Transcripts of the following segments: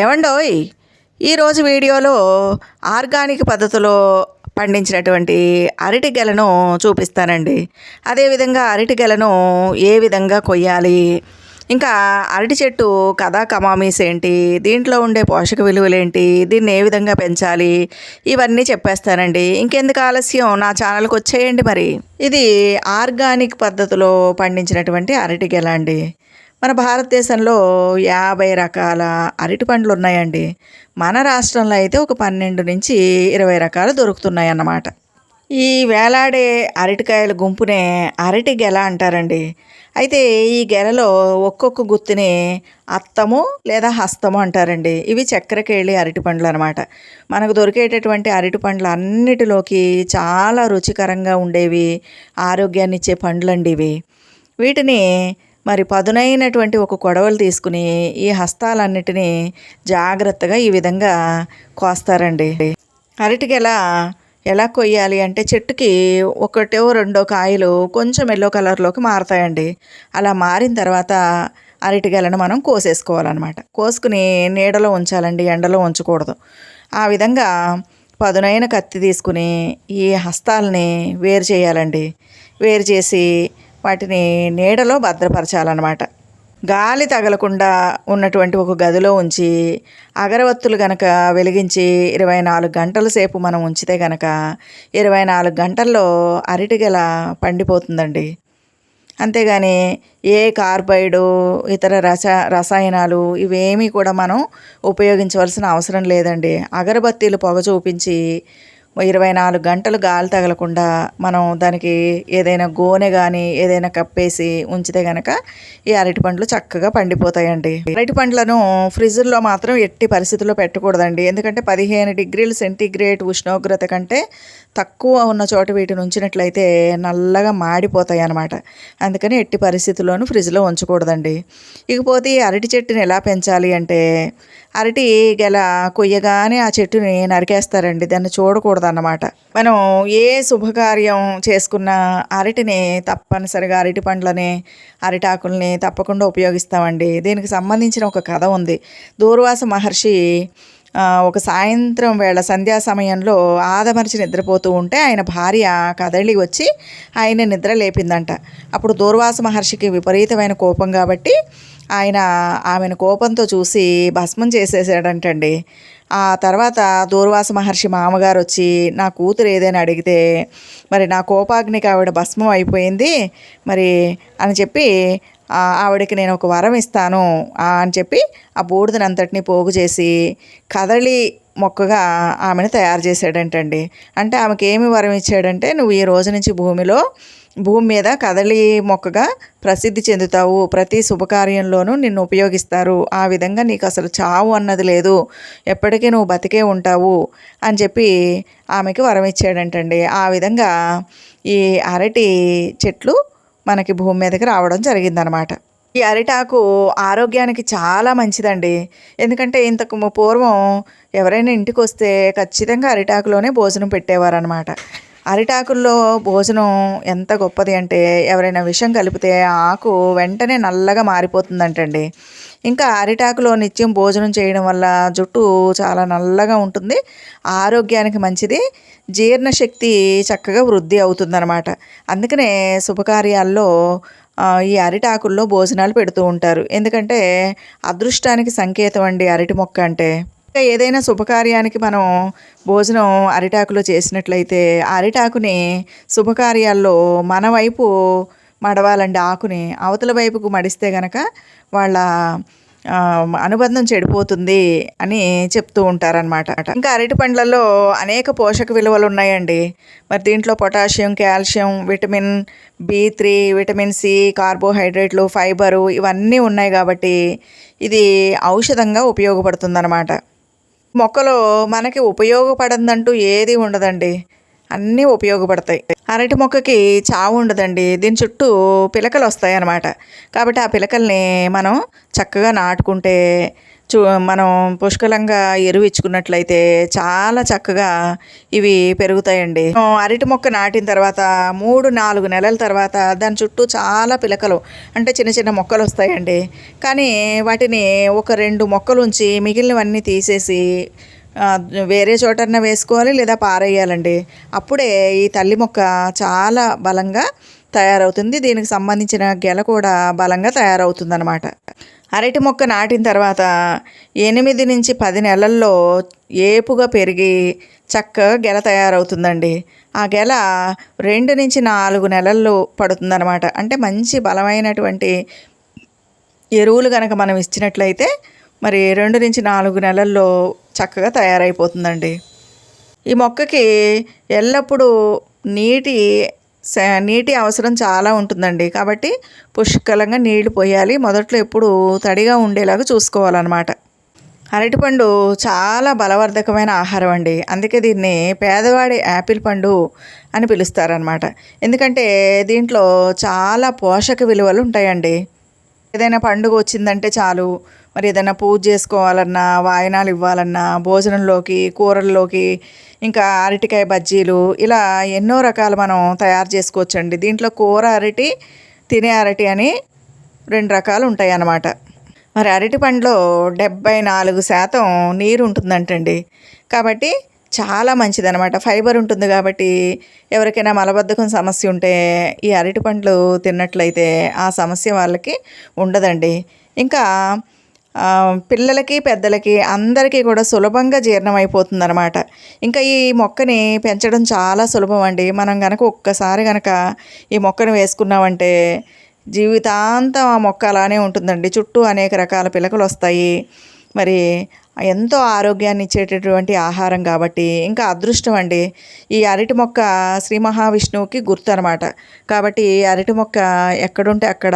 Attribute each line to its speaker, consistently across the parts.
Speaker 1: ఏవండోయ్, ఈరోజు వీడియోలో ఆర్గానిక్ పద్ధతిలో పండించినటువంటి అరటి గెలను చూపిస్తానండి. అదేవిధంగా అరటి గెలను ఏ విధంగా కొయ్యాలి, ఇంకా అరటి చెట్టు కథా కమామీస్ ఏంటి, దీంట్లో ఉండే పోషక విలువలు ఏంటి, దీన్ని ఏ విధంగా పెంచాలి, ఇవన్నీ చెప్పేస్తానండి. ఇంకెందుకు ఆలస్యం, నా ఛానల్కి వచ్చేయండి. మరి ఇది ఆర్గానిక్ పద్ధతిలో పండించినటువంటి అరటి గెల అండి. మన భారతదేశంలో 50 రకాల అరటి పండ్లు ఉన్నాయండి. మన రాష్ట్రంలో అయితే ఒక 12 నుంచి 20 రకాలు దొరుకుతున్నాయి అన్నమాట. ఈ వేలాడే అరటికాయల గుంపునే అరటి గెల అంటారండి. అయితే ఈ గెలలో ఒక్కొక్క గుత్తిని అత్తము లేదా హస్తము అంటారండి. ఇవి చక్కెరకేళి అరటి పండ్లు అనమాట. మనకు దొరికేటటువంటి అరటి పండ్లు అన్నిటిలోకి చాలా రుచికరంగా ఉండేవి, ఆరోగ్యాన్ని ఇచ్చే పండ్లు అండి ఇవి. వీటిని మరి పదునైనటువంటి ఒక కొడవలు తీసుకుని ఈ హస్తాలన్నిటినీ జాగ్రత్తగా ఈ విధంగా కోస్తారండి. అరటిగెల ఎలా కొయ్యాలి అంటే, చెట్టుకి ఒకటో రెండో కాయలు కొంచెం ఎల్లో కలర్లోకి మారుతాయండి. అలా మారిన తర్వాత అరటిగెలను మనం కోసేసుకోవాలన్నమాట. కోసుకుని నీడలో ఉంచాలండి, ఎండలో ఉంచకూడదు. ఆ విధంగా పదునైన కత్తి తీసుకుని ఈ హస్తాలని వేరు చేయాలండి. వేరు చేసి వాటిని నీడలో భద్రపరచాలన్నమాట. గాలి తగలకుండా ఉన్నటువంటి ఒక గదిలో ఉంచి అగరవత్తులు గనక వెలిగించి 24 గంటల సేపు మనం ఉంచితే గనక 24 గంటల్లో అరటిగెల పండిపోతుందండి. అంతేగాని ఏ కార్బైడు, ఇతర రసాయనాలు ఇవేమీ కూడా మనం ఉపయోగించవలసిన అవసరం లేదండి. అగరబత్తీలు పొగ చూపించి 24 గంటలు గాలి తగలకుండా మనం దానికి ఏదైనా గోనె కానీ ఏదైనా కప్పేసి ఉంచితే కనుక ఈ అరటి పండ్లు చక్కగా పండిపోతాయండి. అరటి పండ్లను ఫ్రిడ్జ్లో మాత్రం ఎట్టి పరిస్థితుల్లో పెట్టకూడదండి. ఎందుకంటే 15 డిగ్రీల సెంటీగ్రేడ్ ఉష్ణోగ్రత కంటే తక్కువ ఉన్న చోట వీటిని ఉంచినట్లయితే నల్లగా మాడిపోతాయి అన్నమాట. అందుకని ఎట్టి పరిస్థితుల్లోనూ ఫ్రిడ్జ్లో ఉంచకూడదండి. ఇకపోతే ఈ అరటి చెట్టుని ఎలా పెంచాలి అంటే, అరటి గెల కొయ్యగానే ఆ చెట్టుని నరికేస్తారండి. దాన్ని చూడకూడదు అన్నమాట. మనం ఏ శుభకార్యం చేసుకున్న అరటిని తప్పనిసరిగా, అరటి పండ్లని, అరిటాకుల్ని తప్పకుండా ఉపయోగిస్తామండి. దీనికి సంబంధించిన ఒక కథ ఉంది. దూర్వాస మహర్షి ఒక సాయంత్రం వేళ సంధ్యా సమయంలో ఆదమరిచి నిద్రపోతూ ఉంటే ఆయన భార్య కదలి వచ్చి ఆయన నిద్ర లేపిందంట. అప్పుడు దూర్వాస మహర్షికి విపరీతమైన కోపం కాబట్టి ఆయన ఆమెను కోపంతో చూసి భస్మం చేసేసాడంటండి. ఆ తర్వాత దూర్వాస మహర్షి మామగారు వచ్చి నా కూతురు ఏదైనా అడిగితే, మరి నా కోపాగ్నికి ఆవిడ భస్మం అయిపోయింది మరి అని చెప్పి ఆవిడకి నేను ఒక వరం ఇస్తాను అని చెప్పి ఆ బూడిదనంతటిని పోగు చేసి కదలి మొక్కగా ఆమెను తయారు చేశాడంటండి. అంటే ఆమెకి ఏమి వరం ఇచ్చాడంటే, నువ్వు ఈ రోజు నుంచి భూమి మీద కదలి మొక్కగా ప్రసిద్ధి చెందుతావు, ప్రతి శుభకార్యంలోనూ నిన్ను ఉపయోగిస్తారు, ఆ విధంగా నీకు అసలు చావు అన్నది లేదు, ఎప్పటికీ నువ్వు బతికే ఉంటావు అని చెప్పి ఆమెకి వరం ఇచ్చాడంటండి. ఆ విధంగా ఈ అరటి చెట్లు మనకి భూమి మీదకి రావడం జరిగిందనమాట. ఈ అరిటాకు ఆరోగ్యానికి చాలా మంచిదండి. ఎందుకంటే ఇంతకు పూర్వం ఎవరైనా ఇంటికి వస్తే ఖచ్చితంగా అరిటాకులోనే భోజనం పెట్టేవారనమాట. అరిటాకుల్లో భోజనం ఎంత గొప్పది అంటే, ఎవరైనా విషం కలిపితే ఆకు వెంటనే నల్లగా మారిపోతుందంటండి. ఇంకా అరిటాకులో నిత్యం భోజనం చేయడం వల్ల జుట్టు చాలా నల్లగా ఉంటుంది, ఆరోగ్యానికి మంచిది, జీర్ణశక్తి చక్కగా వృద్ధి అవుతుందన్నమాట. అందుకనే శుభకార్యాల్లో ఈ అరిటాకుల్లో భోజనాలు పెడుతూ ఉంటారు. ఎందుకంటే అదృష్టానికి సంకేతం అండి అరటి మొక్క అంటే. ఇంకా ఏదైనా శుభకార్యానికి మనం భోజనం అరిటాకులో చేసినట్లయితే ఆ అరిటాకుని శుభకార్యాల్లో మన వైపు మడవాలండి. ఆకుని అవతల వైపుకు మడిస్తే గనక వాళ్ళ అనుబంధం చెడిపోతుంది అని చెప్తూ ఉంటారనమాట. ఇంకా అరటి పండ్లలో అనేక పోషక విలువలు ఉన్నాయండి. మరి దీంట్లో potassium, calcium, vitamin B3, vitamin C, కార్బోహైడ్రేట్లు, ఫైబరు ఇవన్నీ ఉన్నాయి కాబట్టి ఇది ఔషధంగా ఉపయోగపడుతుందన్నమాట. మొక్కలో మనకి ఉపయోగపడదంటూ ఏది ఉండదండి, అన్నీ ఉపయోగపడతాయి. అరటి మొక్కకి చావు ఉండదండి. దీని చుట్టూ పిలకలు వస్తాయి అన్నమాట. కాబట్టి ఆ పిలకల్ని మనం చక్కగా నాటుకుంటే మనం పుష్కలంగా ఎరువు ఇచ్చుకున్నట్లయితే చాలా చక్కగా ఇవి పెరుగుతాయండి. అరటి మొక్క నాటిన తర్వాత 3-4 నెలల తర్వాత దాని చుట్టూ చాలా పిలకలు అంటే చిన్న చిన్న మొక్కలు వస్తాయండి. కానీ వాటిని ఒక 2 మొక్కలు ఉంచి మిగిలినవన్నీ తీసేసి వేరే చోటన్నా వేసుకోవాలి లేదా పారేయాలండి. అప్పుడే ఈ తల్లి మొక్క చాలా బలంగా తయారవుతుంది. దీనికి సంబంధించిన గెల కూడా బలంగా తయారవుతుందన్నమాట. అరటి మొక్క నాటిన తర్వాత 8-10 నెలల్లో ఏపుగా పెరిగి చక్కగా గెల తయారవుతుందండి. ఆ గెల 2-4 నెలల్లో పడుతుందన్నమాట. అంటే మంచి బలమైనటువంటి ఎరువులు కనుక మనం ఇచ్చినట్లయితే మరి 2-4 నెలల్లో చక్కగా తయారైపోతుందండి. ఈ మొక్కకి ఎల్లప్పుడూ నీటి అవసరం చాలా ఉంటుందండి. కాబట్టి పుష్కలంగా నీళ్లు పోయాలి. మొదట్లో ఎప్పుడు తడిగా ఉండేలాగా చూసుకోవాలన్నమాట. అరటిపండు చాలా బలవర్ధకమైన ఆహారం అండి. అందుకే దీన్ని పేదవాడి యాపిల్ పండు అని పిలుస్తారనమాట. ఎందుకంటే దీంట్లో చాలా పోషక విలువలు ఉంటాయండి. ఏదైనా పండుగ వచ్చిందంటే చాలు, మరి ఏదైనా పూజ చేసుకోవాలన్నా, వాయనాలు ఇవ్వాలన్నా, భోజనంలోకి, కూరల్లోకి, ఇంకా అరటికాయ బజ్జీలు ఇలా ఎన్నో రకాలు మనం తయారు చేసుకోవచ్చండి. దీంట్లో కూర అరటి, తినే అరటి అని 2 రకాలు ఉంటాయి అన్నమాట. మరి అరటి పండులో 74% నీరు ఉంటుందంటండి. కాబట్టి చాలా మంచిదనమాట. ఫైబర్ ఉంటుంది కాబట్టి ఎవరికైనా మలబద్ధకం సమస్య ఉంటే ఈ అరటి పండ్లు తిన్నట్లయితే ఆ సమస్య వాళ్ళకి ఉండదండి. ఇంకా పిల్లలకి, పెద్దలకి అందరికీ కూడా సులభంగా జీర్ణమైపోతుందన్నమాట. ఇంకా ఈ మొక్కని పెంచడం చాలా సులభం అండి. మనం కనుక ఒక్కసారి కనుక ఈ మొక్కను వేసుకున్నామంటే జీవితాంతం ఆ మొక్క అలానే ఉంటుందండి. చుట్టూ అనేక రకాల పిలకలు వస్తాయి. మరి ఎంతో ఆరోగ్యాన్ని ఇచ్చేటటువంటి ఆహారం కాబట్టి ఇంకా అదృష్టం అండి. ఈ అరటి మొక్క శ్రీ మహావిష్ణువుకి గుర్తు అనమాట. కాబట్టి ఈ అరటి మొక్క ఎక్కడుంటే అక్కడ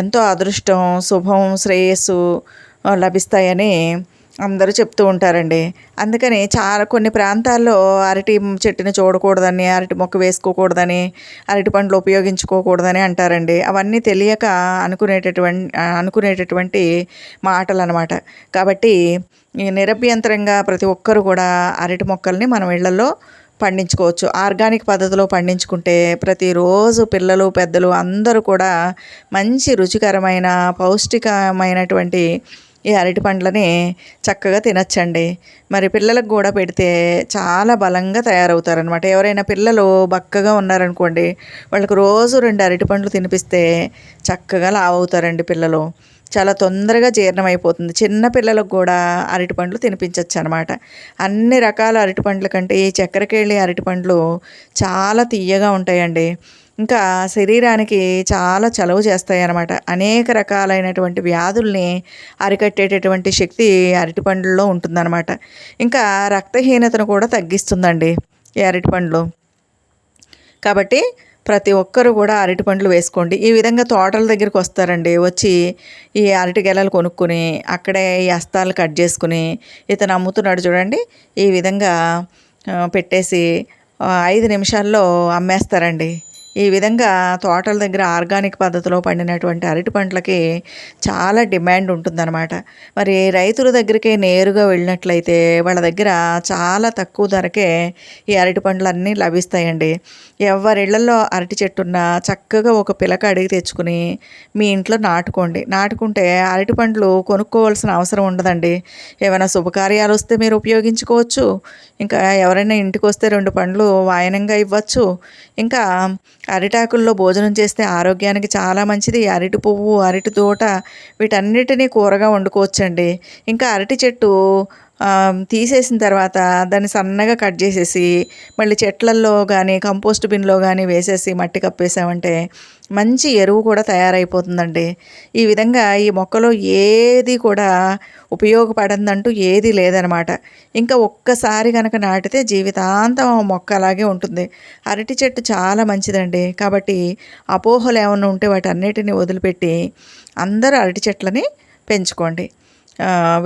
Speaker 1: ఎంతో అదృష్టం, శుభం, శ్రేయస్సు లభిస్తాయని అందరూ చెప్తూ ఉంటారండి. అందుకని కొన్ని ప్రాంతాల్లో అరటి చెట్టుని చూడకూడదని, అరటి మొక్క వేసుకోకూడదని, అరటి పండ్లు ఉపయోగించుకోకూడదని అంటారండి. అవన్నీ తెలియక అనుకునేటటువంటి మాటలు అనమాట. కాబట్టి నిరభ్యంతరంగా ప్రతి ఒక్కరు కూడా అరటి మొక్కల్ని మనం ఇళ్లలో పండించుకోవచ్చు. ఆర్గానిక్ పద్ధతిలో పండించుకుంటే ప్రతిరోజు పిల్లలు, పెద్దలు అందరూ కూడా మంచి రుచికరమైన, పౌష్టికమైనటువంటి ఈ అరటి పండ్లని చక్కగా తినచ్చండి. మరి పిల్లలకు కూడా పెడితే చాలా బలంగా తయారవుతారనమాట. ఎవరైనా పిల్లలు బక్కగా ఉన్నారనుకోండి, వాళ్ళకి రోజు 2 అరటి పండ్లు తినిపిస్తే చక్కగా లావవుతారండి పిల్లలు. చాలా తొందరగా జీర్ణమైపోతుంది. చిన్న పిల్లలకు కూడా అరటి పండ్లు తినిపించవచ్చు అనమాట. అన్ని రకాల అరటి పండ్ల కంటే ఈ చక్కెరకేళి అరటి పండ్లు చాలా తియ్యగా ఉంటాయండి. ఇంకా శరీరానికి చాలా చలువ చేస్తాయి అన్నమాట. అనేక రకాలైనటువంటి వ్యాధుల్ని అరికట్టేటటువంటి శక్తి అరటి పండ్లలో ఉంటుందన్నమాట. ఇంకా రక్తహీనతను కూడా తగ్గిస్తుందండి ఈ అరటి పండ్లు. కాబట్టి ప్రతి ఒక్కరూ కూడా అరటి పండ్లు వేసుకోండి. ఈ విధంగా తోటల దగ్గరికి వస్తారండి. వచ్చి ఈ అరటి గెలలు కొనుక్కొని అక్కడే ఈ హస్తాలు కట్ చేసుకుని ఇతను అమ్ముతున్నాడు చూడండి, ఈ విధంగా పెట్టేసి 5 నిమిషాల్లో అమ్మేస్తారండి. ఈ విధంగా తోటల దగ్గర ఆర్గానిక్ పద్ధతిలో పండినటువంటి అరటి పండ్లకి చాలా డిమాండ్ ఉంటుందన్నమాట. మరి రైతుల దగ్గరికి నేరుగా వెళ్ళినట్లయితే వాళ్ళ దగ్గర చాలా తక్కువ ధరకే ఈ అరటి పండ్లన్నీ లభిస్తాయండి. ఎవరిళ్లలో అరటి చెట్టున్నా చక్కగా ఒక పిలక అడిగి తెచ్చుకుని మీ ఇంట్లో నాటుకుంటే అరటి పండ్లు కొనుక్కోవాల్సిన అవసరం ఉండదండి. ఏమైనా శుభకార్యాలు వస్తే మీరు ఉపయోగించుకోవచ్చు. ఇంకా ఎవరైనా ఇంటికి వస్తే 2 పండ్లు వాయనంగా ఇవ్వచ్చు. ఇంకా అరిటాకుల్లో భోజనం చేస్తే ఆరోగ్యానికి చాలా మంచిది. అరటి పువ్వు, అరటి తోట వీటన్నిటినీ కూరగా వండుకోవచ్చండి. ఇంకా అరటి చెట్టు తీసేసిన తర్వాత దాన్ని సన్నగా కట్ చేసేసి మళ్ళీ చెట్లల్లో కానీ కంపోస్ట్ బిన్లో కానీ వేసేసి మట్టి కప్పేసామంటే మంచి ఎరువు కూడా తయారైపోతుందండి. ఈ విధంగా ఈ మొక్కలో ఏది కూడా ఉపయోగపడందంటూ ఏది లేదనమాట. ఇంకా ఒక్కసారి కనుక నాటితే జీవితాంతం ఆ మొక్క అలాగే ఉంటుంది. అరటి చెట్టు చాలా మంచిదండి. కాబట్టి అపోహలు ఏమైనా ఉంటే వాటన్నిటిని వదిలిపెట్టి అందరూ అరటి చెట్లని పెంచుకోండి.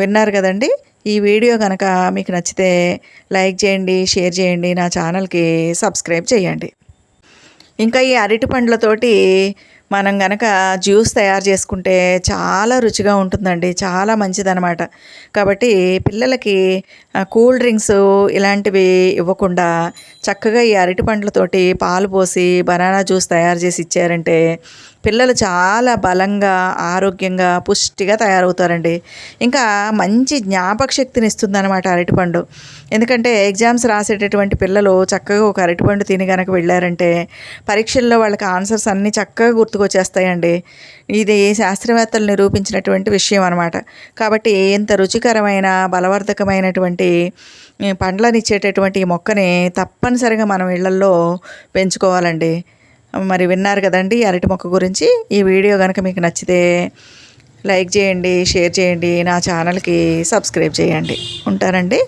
Speaker 1: విన్నారు కదండి. ఈ వీడియో కనుక మీకు నచ్చితే లైక్ చేయండి, షేర్ చేయండి, నా ఛానల్కి సబ్స్క్రైబ్ చేయండి. ఇంకా ఈ అరటి పండ్లతోటి మనం గనక జ్యూస్ తయారు చేసుకుంటే చాలా రుచిగా ఉంటుందండి, చాలా మంచిదన్నమాట. కాబట్టి పిల్లలకి కూల్ డ్రింక్స్ ఇలాంటివి ఇవ్వకుండా చక్కగా ఈ అరటి పండ్లతోటి పాలు పోసి బనానా జ్యూస్ తయారు చేసి ఇచ్చారంటే పిల్లలు చాలా బలంగా, ఆరోగ్యంగా, పుష్టిగా తయారవుతారండి. ఇంకా మంచి జ్ఞాపక శక్తిని ఇస్తుందన్నమాట అరటిపండు. ఎందుకంటే ఎగ్జామ్స్ రాసేటటువంటి పిల్లలు చక్కగా ఒక అరటిపండు తిని కనుక వెళ్ళారంటే పరీక్షల్లో వాళ్ళకి ఆన్సర్స్ అన్నీ చక్కగా గుర్తుకొచ్చేస్తాయండి. ఇది శాస్త్రవేత్తలు నిరూపించినటువంటి విషయం అనమాట. కాబట్టి ఇంత రుచికరమైన బలవర్ధకమైనటువంటి పండ్లనిచ్చేటటువంటి ఈ మొక్కని తప్పనిసరిగా మనం ఇళ్లల్లో పెంచుకోవాలండి. మరి విన్నారు కదండి అరటి మొక్క గురించి. ఈ వీడియో కనుక మీకు నచ్చితే లైక్ చేయండి, షేర్ చేయండి, నా ఛానల్కి సబ్స్క్రైబ్ చేయండి. ఉంటానండి.